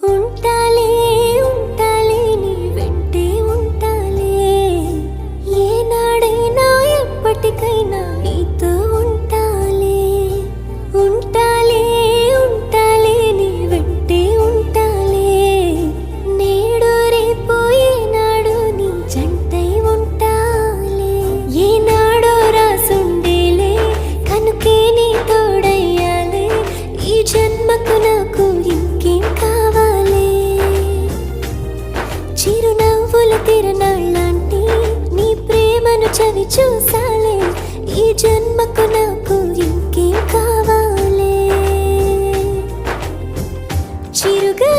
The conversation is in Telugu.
ఉంటాలే ఉంటాలే నీ వెంటే ఉంటాలే, ఏనాడైనా ఎప్పటికైనా నీతో ఉంటాలే. ఉంటాలే ఉంటాలే నీ వెంటే ఉంటాలే, నేడు రేపు ఏనాడు నీ జంటై ఉంటాలే. ఏనాడో రాసుండేలే కనుకే నీ తోడయ్యాలే, ఈ జన్మకు నాకు ఇంకేం కావాలే. చిరునవ్వుల తిరణాళ్ళంటి నీ ప్రేమను చవి చూసాలే, ఈ జన్మకు నాకు ఇంకేం కావాలే. చిరుగా